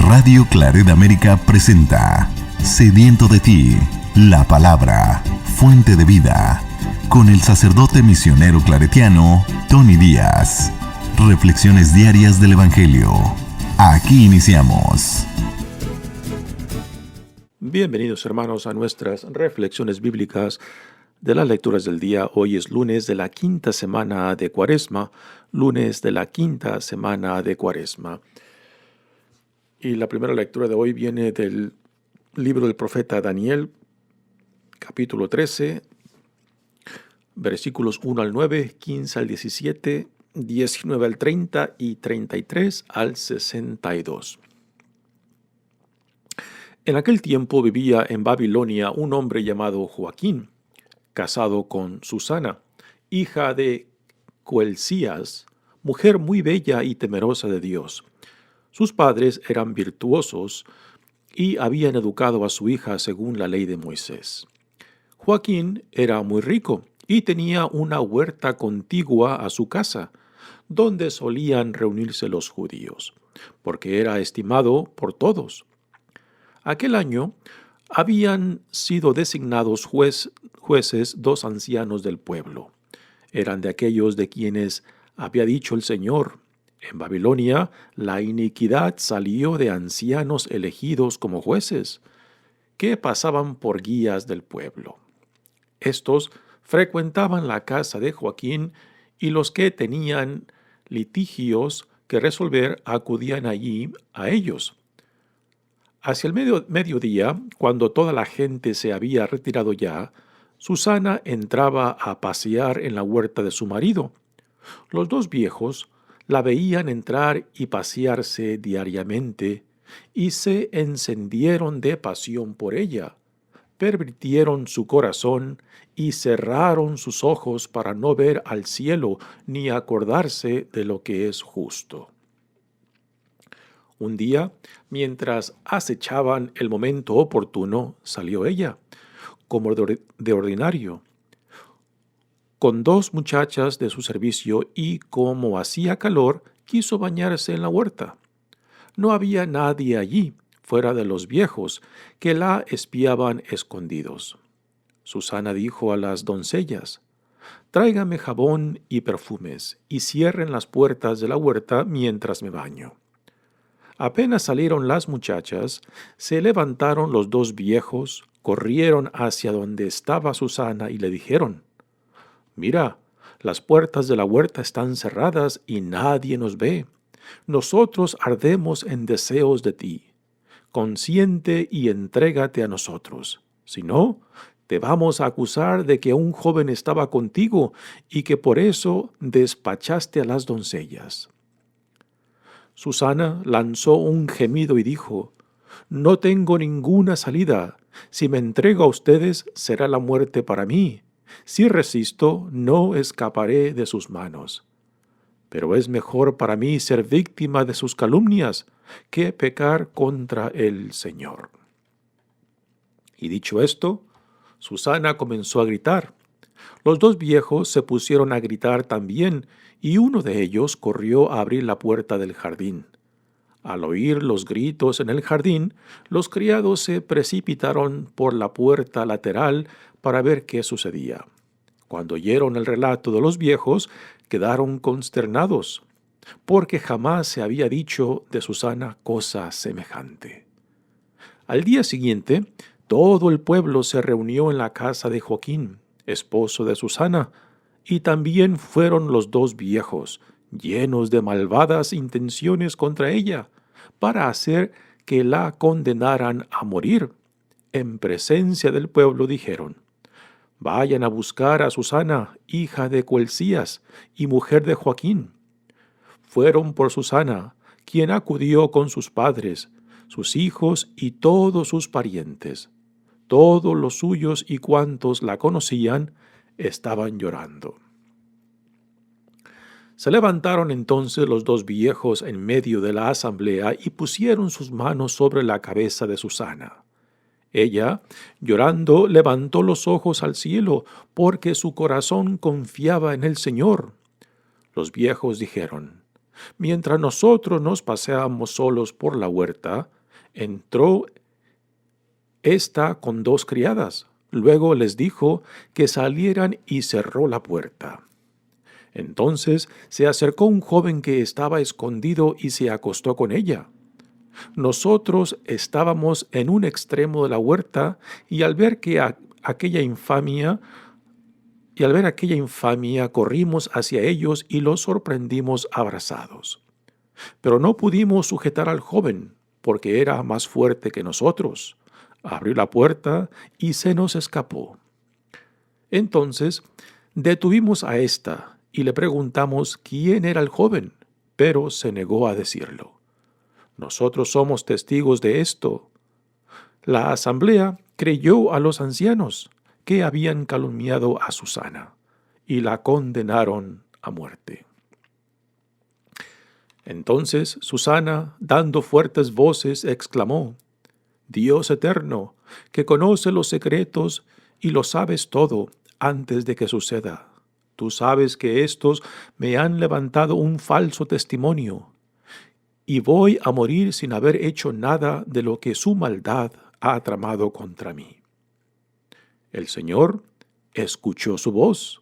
Radio Claret América presenta Sediento de ti, la palabra, fuente de vida, con el sacerdote misionero claretiano Tony Díaz. Reflexiones diarias del Evangelio. Aquí iniciamos. Bienvenidos, hermanos, a nuestras reflexiones bíblicas de las lecturas del día. Hoy es lunes de la quinta semana de Cuaresma, Y la primera lectura de hoy viene del libro del profeta Daniel, capítulo 13, versículos 1 al 9, 15 al 17, 19 al 30 y 33 al 62. En aquel tiempo vivía en Babilonia un hombre llamado Joaquín, casado con Susana, hija de Coelcías, mujer muy bella y temerosa de Dios. Sus padres eran virtuosos y habían educado a su hija según la ley de Moisés. Joaquín era muy rico y tenía una huerta contigua a su casa, donde solían reunirse los judíos, porque era estimado por todos. Aquel año habían sido designados jueces dos ancianos del pueblo. Eran de aquellos de quienes había dicho el Señor: en Babilonia la iniquidad salió de ancianos elegidos como jueces, que pasaban por guías del pueblo. Estos frecuentaban la casa de Joaquín, y los que tenían litigios que resolver acudían allí a ellos. Hacia el mediodía, cuando toda la gente se había retirado ya, Susana entraba a pasear en la huerta de su marido. Los dos viejos la veían entrar y pasearse diariamente, y se encendieron de pasión por ella. Pervirtieron su corazón y cerraron sus ojos para no ver al cielo ni acordarse de lo que es justo. Un día, mientras acechaban el momento oportuno, salió ella, como de ordinario, con dos muchachas de su servicio, y como hacía calor, quiso bañarse en la huerta. No había nadie allí, fuera de los viejos, que la espiaban escondidos. Susana dijo a las doncellas: «Tráigame jabón y perfumes, y cierren las puertas de la huerta mientras me baño». Apenas salieron las muchachas, se levantaron los dos viejos, corrieron hacia donde estaba Susana y le dijeron: «Mira, las puertas de la huerta están cerradas y nadie nos ve. Nosotros ardemos en deseos de ti. Consiente y entrégate a nosotros. Si no, te vamos a acusar de que un joven estaba contigo y que por eso despachaste a las doncellas». Susana lanzó un gemido y dijo: «No tengo ninguna salida. Si me entrego a ustedes, será la muerte para mí. Si resisto, no escaparé de sus manos. Pero es mejor para mí ser víctima de sus calumnias que pecar contra el Señor». Y dicho esto, Susana comenzó a gritar. Los dos viejos se pusieron a gritar también, y uno de ellos corrió a abrir la puerta del jardín. Al oír los gritos en el jardín, los criados se precipitaron por la puerta lateral para ver qué sucedía. Cuando oyeron el relato de los viejos, quedaron consternados, porque jamás se había dicho de Susana cosa semejante. Al día siguiente, todo el pueblo se reunió en la casa de Joaquín, esposo de Susana, y también fueron los dos viejos, llenos de malvadas intenciones contra ella, para hacer que la condenaran a morir. En presencia del pueblo dijeron: «Vayan a buscar a Susana, hija de Coelcías y mujer de Joaquín». Fueron por Susana, quien acudió con sus padres, sus hijos y todos sus parientes. Todos los suyos y cuantos la conocían estaban llorando. Se levantaron entonces los dos viejos en medio de la asamblea y pusieron sus manos sobre la cabeza de Susana. Ella, llorando, levantó los ojos al cielo, porque su corazón confiaba en el Señor. Los viejos dijeron: Mientras nosotros nos paseábamos solos por la huerta, entró ésta con 2 criadas. Luego les dijo que salieran y cerró la puerta. Entonces se acercó un joven que estaba escondido y se acostó con ella. Nosotros estábamos en un extremo de la huerta y al ver aquella infamia corrimos hacia ellos y los sorprendimos abrazados. Pero no pudimos sujetar al joven porque era más fuerte que nosotros. Abrió la puerta y se nos escapó. Entonces detuvimos a ésta y le preguntamos quién era el joven, pero se negó a decirlo. Nosotros somos testigos de esto. La asamblea creyó a los ancianos que habían calumniado a Susana y la condenaron a muerte. Entonces Susana, dando fuertes voces, exclamó: Dios eterno, que conoce los secretos y lo sabes todo antes de que suceda. Tú sabes que estos me han levantado un falso testimonio y voy a morir sin haber hecho nada de lo que su maldad ha tramado contra mí. El Señor escuchó su voz.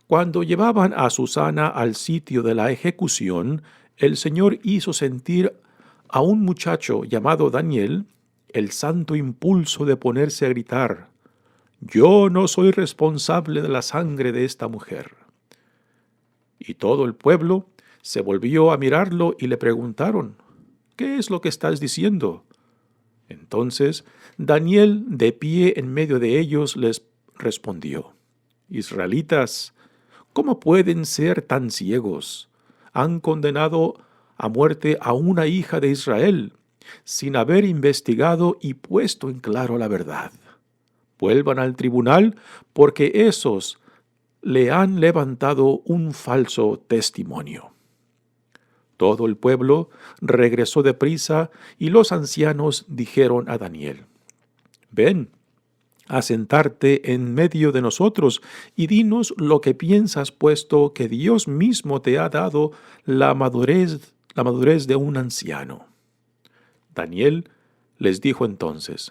Cuando llevaban a Susana al sitio de la ejecución, el Señor hizo sentir a un muchacho llamado Daniel el santo impulso de ponerse a gritar: «Yo no soy responsable de la sangre de esta mujer». Y todo el pueblo se volvió a mirarlo y le preguntaron: «¿Qué es lo que estás diciendo?». Entonces Daniel, de pie en medio de ellos, les respondió: «Israelitas, ¿cómo pueden ser tan ciegos? Han condenado a muerte a una hija de Israel, sin haber investigado y puesto en claro la verdad. Vuelvan al tribunal, porque esos le han levantado un falso testimonio». Todo el pueblo regresó deprisa y los ancianos dijeron a Daniel: «Ven a sentarte en medio de nosotros y dinos lo que piensas, puesto que Dios mismo te ha dado la madurez de un anciano». Daniel les dijo entonces: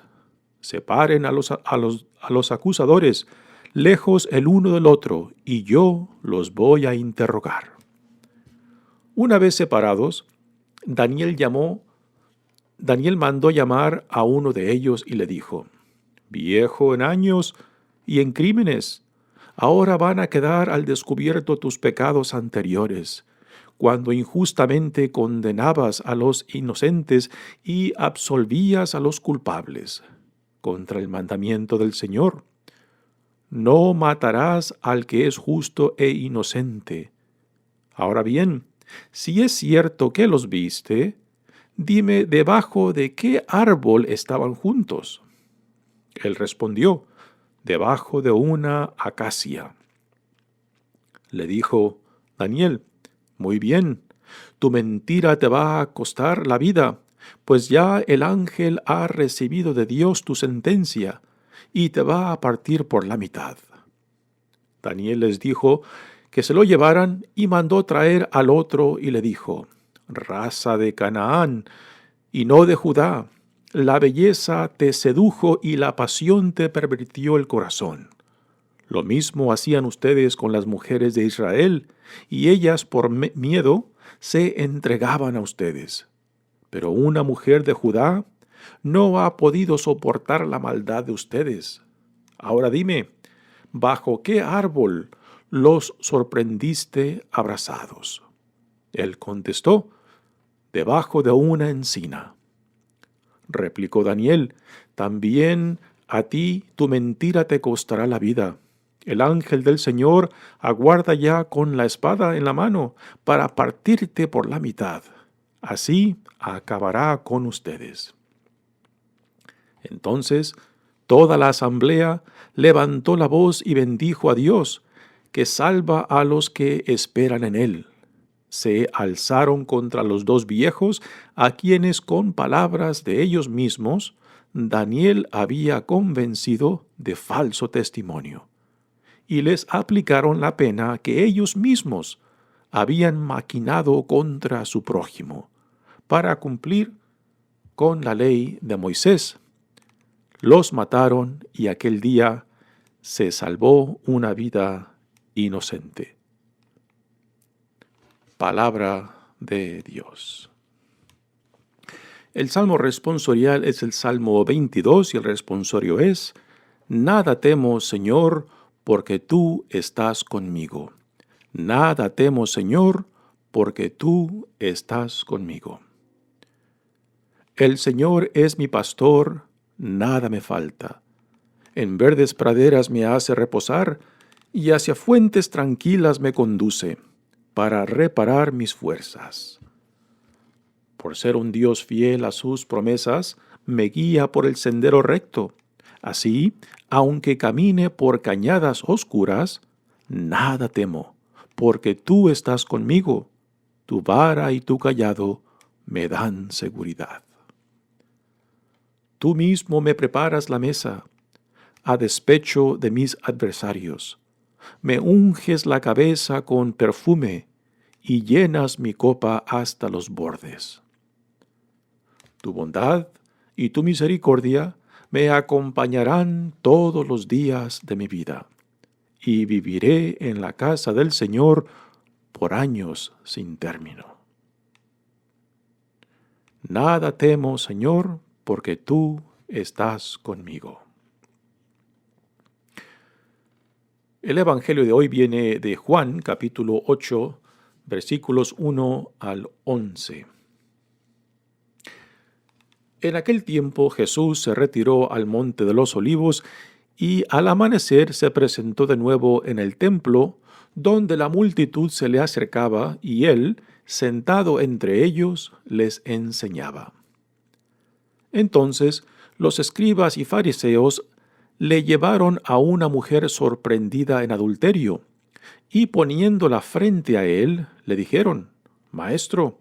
«Separen a los acusadores, lejos el uno del otro, y yo los voy a interrogar». Una vez separados, Daniel mandó llamar a uno de ellos y le dijo: «Viejo en años y en crímenes, ahora van a quedar al descubierto tus pecados anteriores, cuando injustamente condenabas a los inocentes y absolvías a los culpables, contra el mandamiento del Señor. No matarás al que es justo e inocente. Ahora bien, si es cierto que los viste, dime debajo de qué árbol estaban juntos». Él respondió: «Debajo de una acacia». Le dijo Daniel: «Muy bien, tu mentira te va a costar la vida, pues ya el ángel ha recibido de Dios tu sentencia y te va a partir por la mitad». Daniel les dijo que se lo llevaran y mandó traer al otro y le dijo: «Raza de Canaán y no de Judá, la belleza te sedujo y la pasión te pervirtió el corazón. Lo mismo hacían ustedes con las mujeres de Israel, y ellas por miedo se entregaban a ustedes. Pero una mujer de Judá no ha podido soportar la maldad de ustedes. Ahora dime, ¿bajo qué árbol los sorprendiste abrazados?». Él contestó: «Debajo de una encina». Replicó Daniel: «También a ti tu mentira te costará la vida. El ángel del Señor aguarda ya con la espada en la mano para partirte por la mitad. Así acabará con ustedes». Entonces toda la asamblea levantó la voz y bendijo a Dios, que salva a los que esperan en él. Se alzaron contra los 2 viejos, a quienes con palabras de ellos mismos Daniel había convencido de falso testimonio, y les aplicaron la pena que ellos mismos habían maquinado contra su prójimo para cumplir con la ley de Moisés. Los mataron y aquel día se salvó una vida inocente. Palabra de Dios. El salmo responsorial es el Salmo 22 y el responsorio es: Nada temo, Señor, porque tú estás conmigo. Nada temo, Señor, porque tú estás conmigo. El Señor es mi pastor, nada me falta. En verdes praderas me hace reposar y hacia fuentes tranquilas me conduce para reparar mis fuerzas. Por ser un Dios fiel a sus promesas, me guía por el sendero recto. Así, aunque camine por cañadas oscuras, nada temo, porque tú estás conmigo. Tu vara y tu cayado me dan seguridad. Tú mismo me preparas la mesa, a despecho de mis adversarios. Me unges la cabeza con perfume y llenas mi copa hasta los bordes. Tu bondad y tu misericordia me acompañarán todos los días de mi vida, y viviré en la casa del Señor por años sin término. Nada temo, Señor, porque tú estás conmigo. El Evangelio de hoy viene de Juan, capítulo 8, versículos 1 al 11. En aquel tiempo Jesús se retiró al monte de los Olivos y al amanecer se presentó de nuevo en el templo, donde la multitud se le acercaba y él, sentado entre ellos, les enseñaba. Entonces los escribas y fariseos le llevaron a una mujer sorprendida en adulterio, y poniéndola frente a él, le dijeron: Maestro,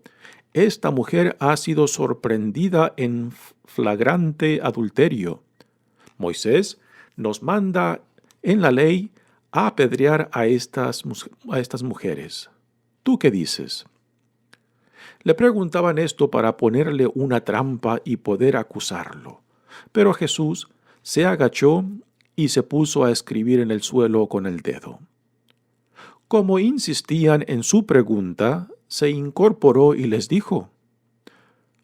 esta mujer ha sido sorprendida en flagrante adulterio. Moisés nos manda en la ley a apedrear a estas mujeres. ¿Tú qué dices? Le preguntaban esto para ponerle una trampa y poder acusarlo. Pero Jesús se agachó y se puso a escribir en el suelo con el dedo. Como insistían en su pregunta, se incorporó y les dijo: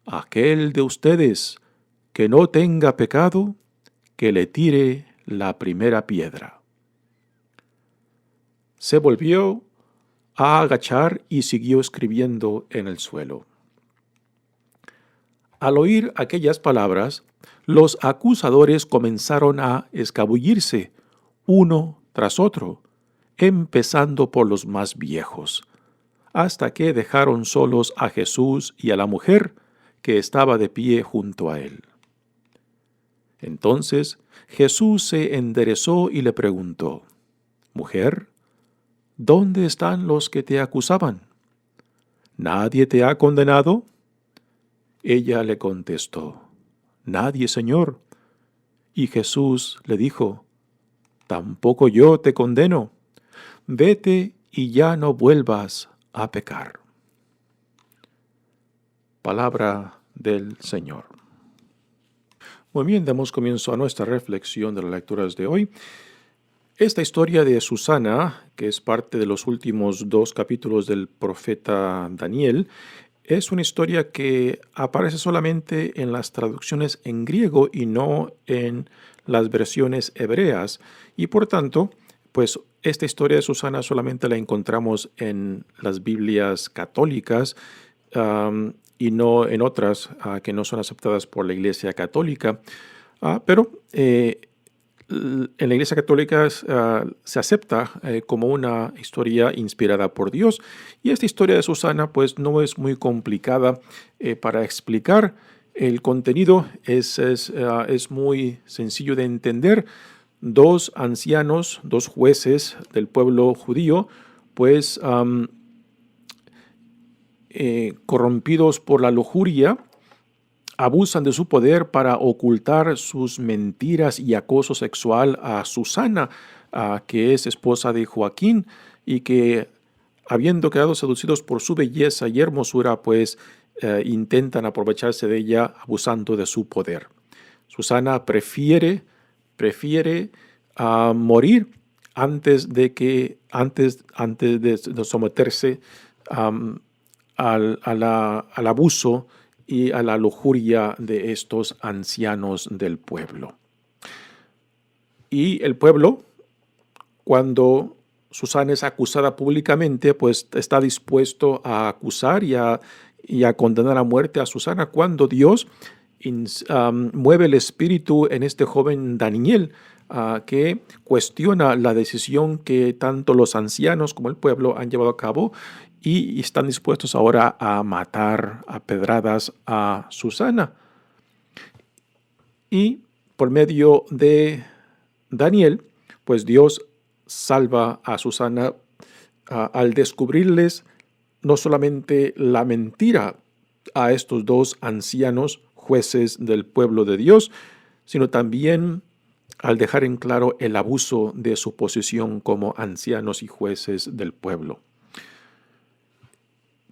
Aquel de ustedes que no tenga pecado, que le tire la primera piedra. Se volvió a agachar y siguió escribiendo en el suelo. Al oír aquellas palabras, los acusadores comenzaron a escabullirse, uno tras otro, empezando por los más viejos, hasta que dejaron solos a Jesús y a la mujer que estaba de pie junto a él. Entonces Jesús se enderezó y le preguntó: Mujer, ¿dónde están los que te acusaban? ¿Nadie te ha condenado? Ella le contestó: Nadie, Señor. Y Jesús le dijo: Tampoco yo te condeno. Vete y ya no vuelvas a pecar. Palabra del Señor. Muy bien, damos comienzo a nuestra reflexión de las lecturas de hoy. Esta historia de Susana, que es parte de los últimos 2 capítulos del profeta Daniel, es una historia que aparece solamente en las traducciones en griego y no en las versiones hebreas. Y por tanto, pues esta historia de Susana solamente la encontramos en las Biblias católicas y no en otras que no son aceptadas por la Iglesia Católica. Pero en la Iglesia Católica se acepta como una historia inspirada por Dios. Y esta historia de Susana pues no es muy complicada para explicar. El contenido es muy sencillo de entender. 2 ancianos, 2 jueces del pueblo judío, pues corrompidos por la lujuria, abusan de su poder para ocultar sus mentiras y acoso sexual a Susana, que es esposa de Joaquín y que habiendo quedado seducidos por su belleza y hermosura, pues intentan aprovecharse de ella abusando de su poder. Susana prefiere morir antes de someterse al abuso y a la lujuria de estos ancianos del pueblo. Y el pueblo, cuando Susana es acusada públicamente, pues está dispuesto a acusar y a condenar a muerte a Susana, cuando Dios mueve el espíritu en este joven Daniel, que cuestiona la decisión que tanto los ancianos como el pueblo han llevado a cabo y están dispuestos ahora a matar a pedradas a Susana. Y por medio de Daniel, pues Dios salva a Susana al descubrirles no solamente la mentira a estos dos ancianos jueces del pueblo de Dios, sino también al dejar en claro el abuso de su posición como ancianos y jueces del pueblo.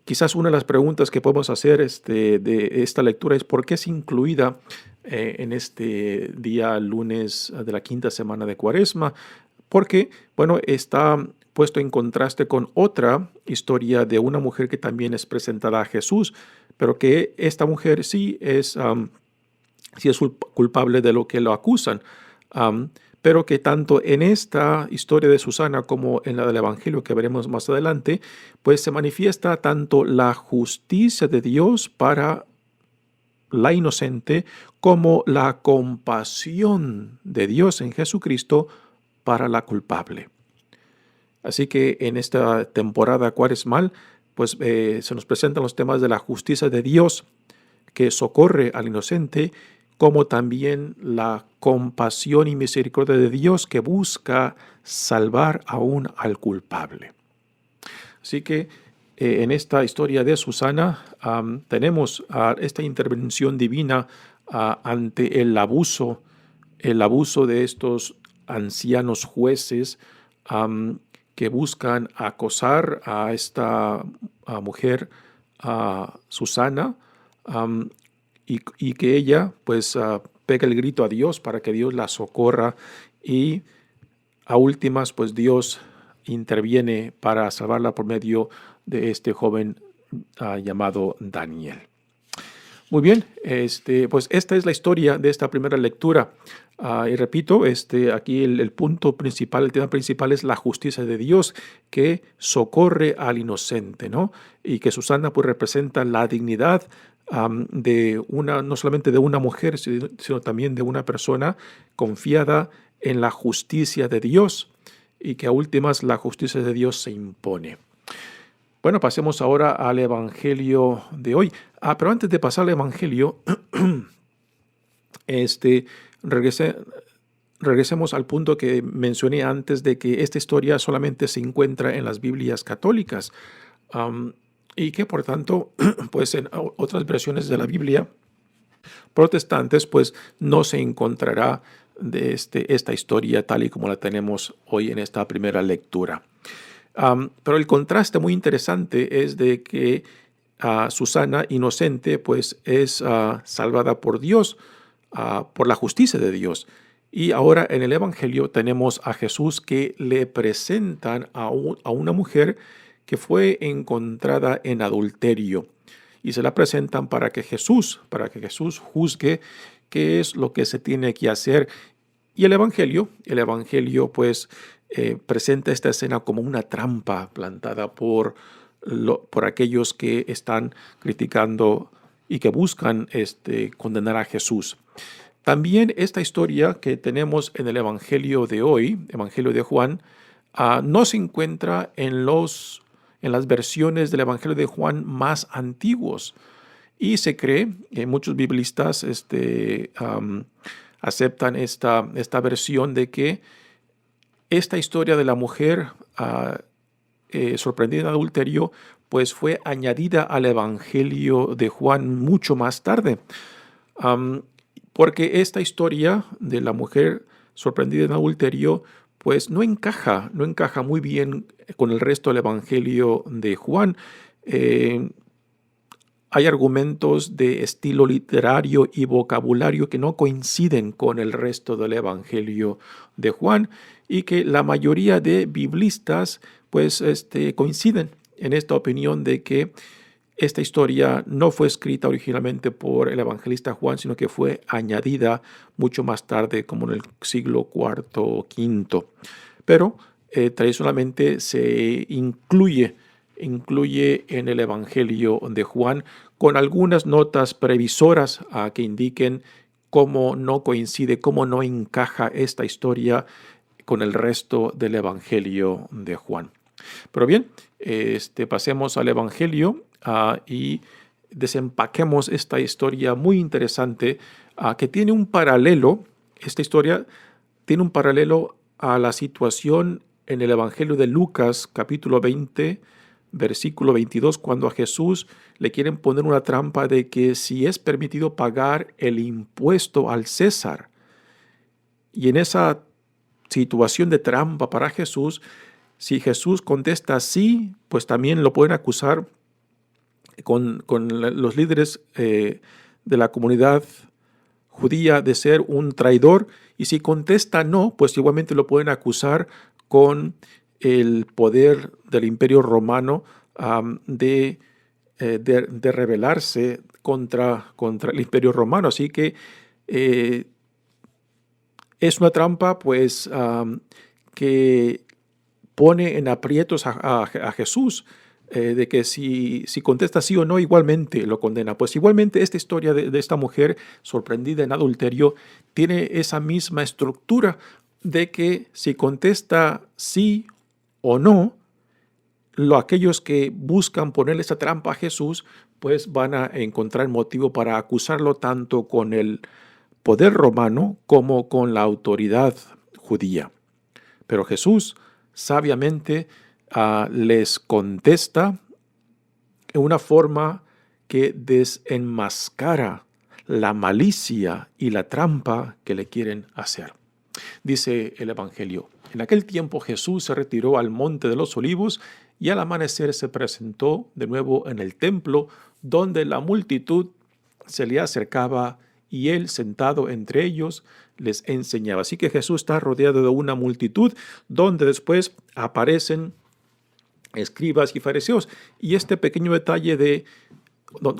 Quizás una de las preguntas que podemos hacer de esta lectura es ¿por qué es incluida en este día lunes de la quinta semana de Cuaresma? Porque, bueno, está puesto en contraste con otra historia de una mujer que también es presentada a Jesús, pero que esta mujer sí es culpable de lo que lo acusan, pero que tanto en esta historia de Susana como en la del Evangelio que veremos más adelante, pues se manifiesta tanto la justicia de Dios para la inocente como la compasión de Dios en Jesucristo para la culpable. Así que en esta temporada cuaresmal, pues se nos presentan los temas de la justicia de Dios que socorre al inocente, como también la compasión y misericordia de Dios que busca salvar aún al culpable. Así que en esta historia de Susana tenemos esta intervención divina ante el abuso de estos ancianos jueces que buscan acosar a esta mujer, Susana, y que ella pues pega el grito a Dios para que Dios la socorra, y a últimas pues Dios interviene para salvarla por medio de este joven llamado Daniel. Muy bien, pues esta es la historia de esta primera lectura. Y repito, aquí el punto principal, el tema principal es la justicia de Dios que socorre al inocente, ¿no? Y que Susana pues representa la dignidad no solamente de una mujer, sino también de una persona confiada en la justicia de Dios, y que a últimas la justicia de Dios se impone. Bueno, pasemos ahora al Evangelio de hoy. Pero antes de pasar al Evangelio, regresemos al punto que mencioné antes de que esta historia solamente se encuentra en las Biblias católicas y que por tanto, pues en otras versiones de la Biblia protestantes, pues no se encontrará de esta historia tal y como la tenemos hoy en esta primera lectura. Pero el contraste muy interesante es de que Susana, inocente, pues es salvada por Dios, por la justicia de Dios. Y ahora en el Evangelio tenemos a Jesús que le presentan a una mujer que fue encontrada en adulterio. Y se la presentan para que Jesús juzgue qué es lo que se tiene que hacer. Y el Evangelio pues presenta esta escena como una trampa plantada por aquellos que están criticando y que buscan condenar a Jesús. También esta historia que tenemos en el Evangelio de hoy, Evangelio de Juan, no se encuentra en las versiones del Evangelio de Juan más antiguos. Y se cree, muchos biblistas aceptan esta versión de que esta historia de la mujer sorprendida en adulterio pues fue añadida al Evangelio de Juan mucho más tarde. Porque esta historia de la mujer sorprendida en adulterio pues no encaja muy bien con el resto del Evangelio de Juan. Hay argumentos de estilo literario y vocabulario que no coinciden con el resto del Evangelio de Juan y que la mayoría de biblistas pues coinciden en esta opinión de que esta historia no fue escrita originalmente por el evangelista Juan, sino que fue añadida mucho más tarde, como en el siglo IV o V. Pero tradicionalmente se incluye en el Evangelio de Juan con algunas notas previsoras que indiquen cómo no coincide, cómo no encaja esta historia con el resto del Evangelio de Juan. Pero bien, pasemos al Evangelio y desempaquemos esta historia muy interesante que tiene un paralelo. Esta historia tiene un paralelo a la situación en el Evangelio de Lucas, capítulo 20, versículo 22, cuando a Jesús le quieren poner una trampa de que si es permitido pagar el impuesto al César. Y en esa situación de trampa para Jesús, si Jesús contesta sí, pues también lo pueden acusar con los líderes de la comunidad judía de ser un traidor, y si contesta no, pues igualmente lo pueden acusar con el poder del Imperio Romano de rebelarse contra el Imperio Romano. Así que es una trampa pues que pone en aprietos a Jesús, de que si contesta sí o no, igualmente lo condena. Pues igualmente esta historia de esta mujer sorprendida en adulterio tiene esa misma estructura de que si contesta sí o no, aquellos que buscan ponerle esa trampa a Jesús, pues van a encontrar motivo para acusarlo tanto con el poder romano como con la autoridad judía. Pero Jesús sabiamente les contesta en una forma que desenmascara la malicia y la trampa que le quieren hacer. Dice el Evangelio: en aquel tiempo Jesús se retiró al monte de los olivos y al amanecer se presentó de nuevo en el templo, donde la multitud se le acercaba y él, sentado entre ellos, les enseñaba. Así que Jesús está rodeado de una multitud, donde después aparecen escribas y fariseos. Y este pequeño detalle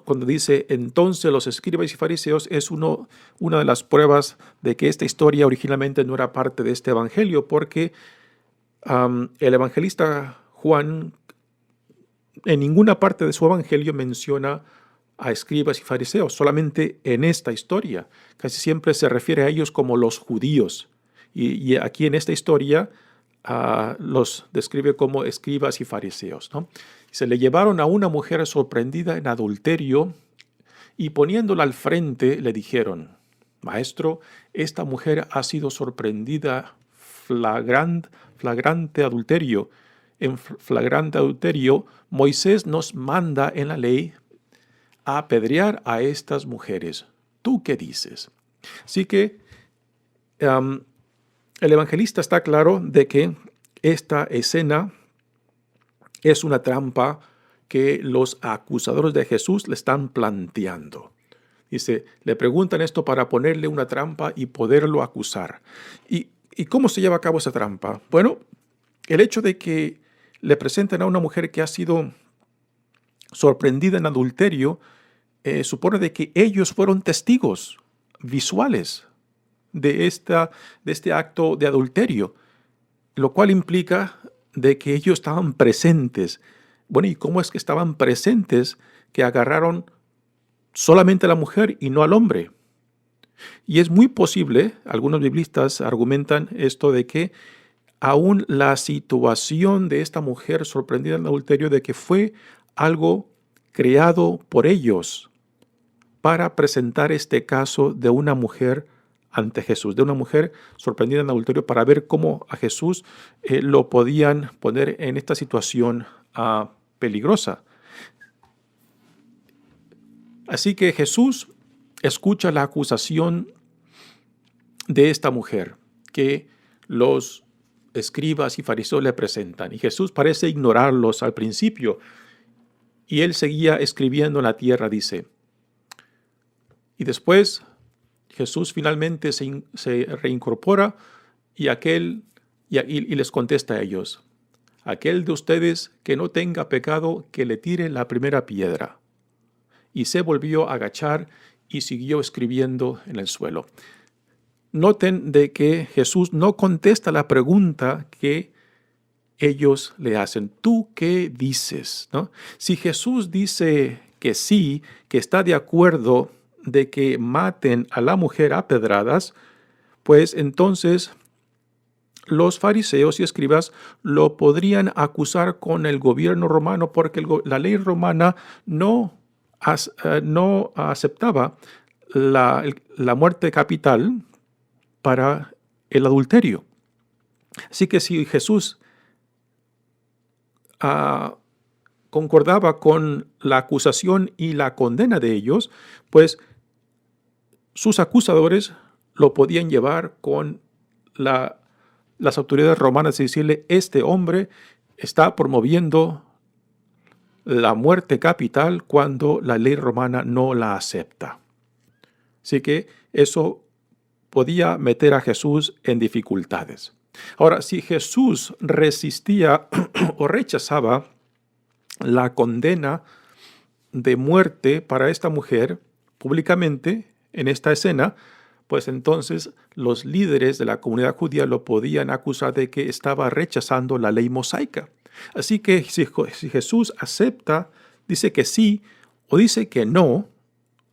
cuando dice entonces los escribas y fariseos es una de las pruebas de que esta historia originalmente no era parte de este evangelio, porque el evangelista Juan en ninguna parte de su evangelio menciona a escribas y fariseos, solamente en esta historia. Casi siempre se refiere a ellos como los judíos. Y aquí en esta historia los describe como escribas y fariseos, ¿no? Se le llevaron a una mujer sorprendida en adulterio y poniéndola al frente le dijeron: Maestro, esta mujer ha sido sorprendida flagrante adulterio. En flagrante adulterio, Moisés nos manda en la ley a apedrear a estas mujeres. ¿Tú qué dices? Así que el evangelista está claro de que esta escena es una trampa que los acusadores de Jesús le están planteando. Dice, le preguntan esto para ponerle una trampa y poderlo acusar. ¿Y cómo se lleva a cabo esa trampa? Bueno, el hecho de que le presenten a una mujer que ha sido sorprendida en adulterio supone de que ellos fueron testigos visuales de este acto de adulterio, lo cual implica de que ellos estaban presentes. Bueno, ¿y cómo es que estaban presentes que agarraron solamente a la mujer y no al hombre? Y es muy posible, algunos biblistas argumentan esto, de que aún la situación de esta mujer sorprendida en adulterio, de que fue algo creado por ellos para presentar este caso de una mujer ante Jesús, de una mujer sorprendida en adulterio, para ver cómo a Jesús lo podían poner en esta situación peligrosa. Así que Jesús escucha la acusación de esta mujer, que los escribas y fariseos le presentan. Y Jesús parece ignorarlos al principio. Y él seguía escribiendo en la tierra, dice. Y después Jesús finalmente se reincorpora y les contesta a ellos: aquel de ustedes que no tenga pecado, que le tire la primera piedra. Y se volvió a agachar y siguió escribiendo en el suelo. Noten de que Jesús no contesta la pregunta que ellos le hacen. ¿Tú qué dices? ¿No? Si Jesús dice que sí, que está de acuerdo de que maten a la mujer a pedradas, pues entonces los fariseos y escribas lo podrían acusar con el gobierno romano, porque la ley romana no aceptaba la muerte capital para el adulterio. Así que si Jesús concordaba con la acusación y la condena de ellos, pues sus acusadores lo podían llevar con las autoridades romanas y decirle: este hombre está promoviendo la muerte capital cuando la ley romana no la acepta. Así que eso podía meter a Jesús en dificultades. Ahora, si Jesús resistía o rechazaba la condena de muerte para esta mujer públicamente en esta escena, pues entonces los líderes de la comunidad judía lo podían acusar de que estaba rechazando la ley mosaica. Así que si Jesús acepta, dice que sí o dice que no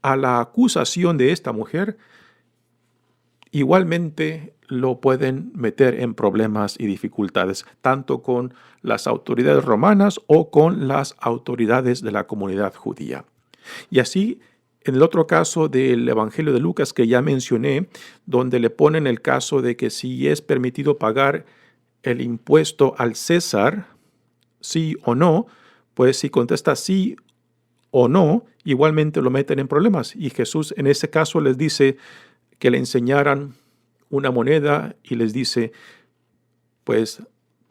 a la acusación de esta mujer, igualmente lo pueden meter en problemas y dificultades, tanto con las autoridades romanas o con las autoridades de la comunidad judía. Y así, en el otro caso del Evangelio de Lucas que ya mencioné, donde le ponen el caso de que si es permitido pagar el impuesto al César, sí o no, pues si contesta sí o no, igualmente lo meten en problemas. Y Jesús en ese caso les dice que le enseñaran una moneda y les dice: pues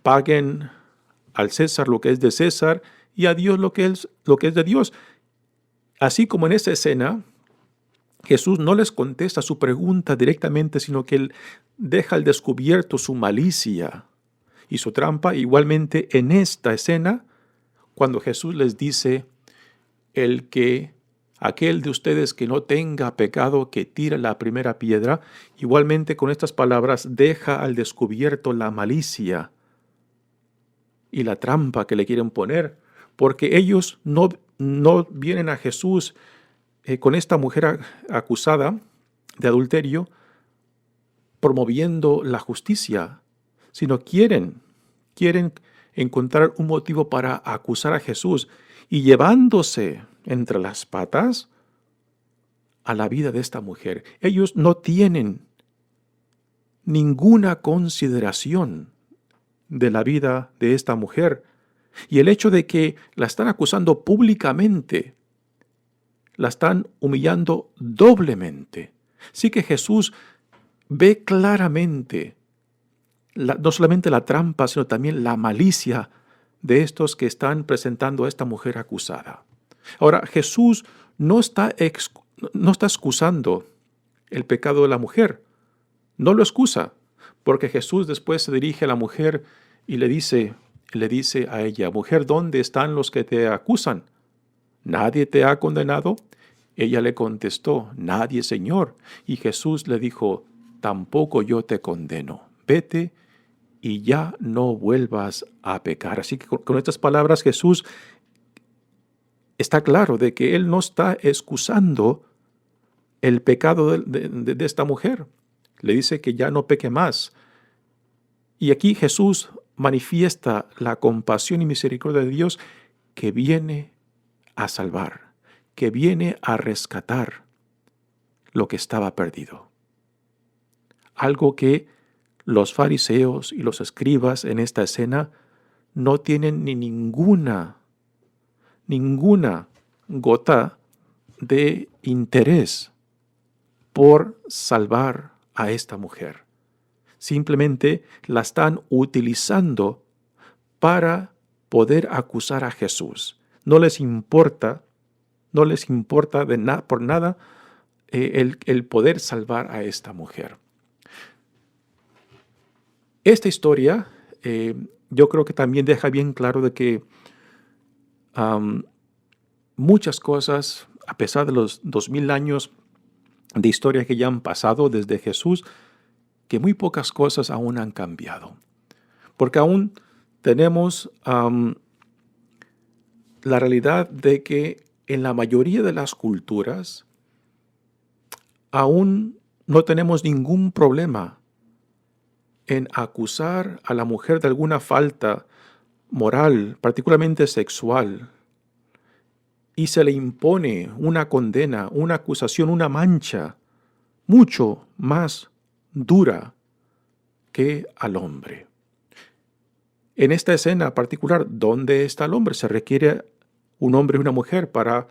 paguen al César lo que es de César y a Dios lo que es de Dios. Así como en esa escena, Jesús no les contesta su pregunta directamente, sino que él deja al descubierto su malicia y su trampa. Igualmente en esta escena, cuando Jesús les dice: aquel de ustedes que no tenga pecado, que tire la primera piedra, igualmente con estas palabras deja al descubierto la malicia y la trampa que le quieren poner, porque ellos no vienen a Jesús con esta mujer acusada de adulterio promoviendo la justicia, sino quieren encontrar un motivo para acusar a Jesús y llevándose entre las patas a la vida de esta mujer. Ellos no tienen ninguna consideración de la vida de esta mujer. Y el hecho de que la están acusando públicamente, la están humillando doblemente. Así que Jesús ve claramente no solamente la trampa, sino también la malicia de estos que están presentando a esta mujer acusada. Ahora, Jesús no está excusando el pecado de la mujer. No lo excusa, porque Jesús después se dirige a la mujer y le dice a ella: mujer, ¿dónde están los que te acusan? ¿Nadie te ha condenado? Ella le contestó: nadie, Señor. Y Jesús le dijo: tampoco yo te condeno. Vete y ya no vuelvas a pecar. Así que con estas palabras Jesús está claro de que Él no está excusando el pecado de esta mujer. Le dice que ya no peque más. Y aquí Jesús manifiesta la compasión y misericordia de Dios que viene a salvar, que viene a rescatar lo que estaba perdido. Algo que los fariseos y los escribas en esta escena no tienen ni ninguna gota de interés por salvar a esta mujer. simplemente la están utilizando para poder acusar a Jesús. No les importa por nada el poder salvar a esta mujer. Esta historia yo creo que también deja bien claro de que muchas cosas, a pesar de los 2000 años de historia que ya han pasado desde Jesús, que muy pocas cosas aún han cambiado. Porque aún tenemos la realidad de que en la mayoría de las culturas aún no tenemos ningún problema en acusar a la mujer de alguna falta moral, particularmente sexual, y se le impone una condena, una acusación, una mancha mucho más dura que al hombre. En esta escena particular, ¿dónde está el hombre? Se requiere un hombre y una mujer para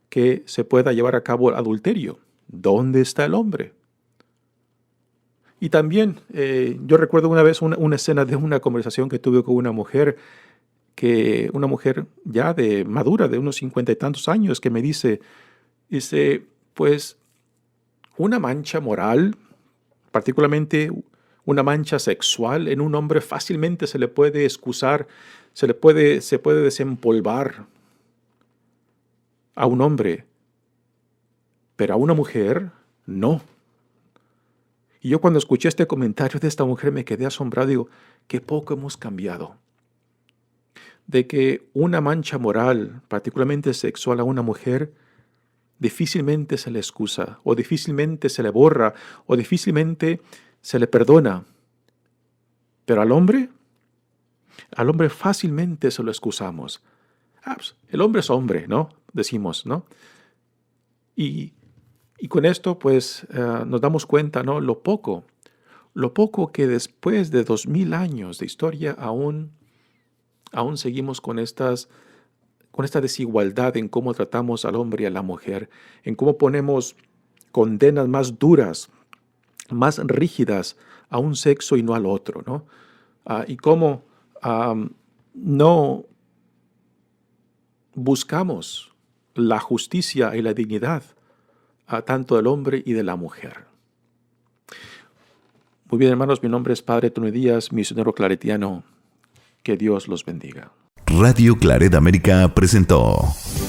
que se pueda llevar a cabo el adulterio. ¿Dónde está el hombre? Y también yo recuerdo una vez una escena de una conversación que tuve con una mujer ya de madura, de unos 50 y tantos años, que me dice, pues una mancha moral, particularmente una mancha sexual en un hombre fácilmente se le puede excusar, se puede desempolvar a un hombre, pero a una mujer no. Y yo cuando escuché este comentario de esta mujer me quedé asombrado. Digo, qué poco hemos cambiado. De que una mancha moral, particularmente sexual a una mujer, difícilmente se le excusa, o difícilmente se le borra, o difícilmente se le perdona. Pero al hombre fácilmente se lo excusamos. Pues, el hombre es hombre, ¿no? Decimos, ¿no? Y con esto, pues, nos damos cuenta, ¿no? Lo poco que después de 2000 años de historia aún seguimos con esta desigualdad en cómo tratamos al hombre y a la mujer, en cómo ponemos condenas más duras, más rígidas a un sexo y no al otro, ¿no? Y cómo no buscamos la justicia y la dignidad tanto del hombre y de la mujer. Muy bien, hermanos, mi nombre es Padre Tony Díaz, misionero claretiano. Que Dios los bendiga. Radio Claret América presentó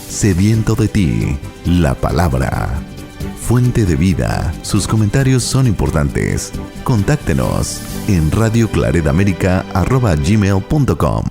Sediento de ti, la palabra. Fuente de vida. Sus comentarios son importantes. Contáctenos en radioclaretamerica@gmail.com.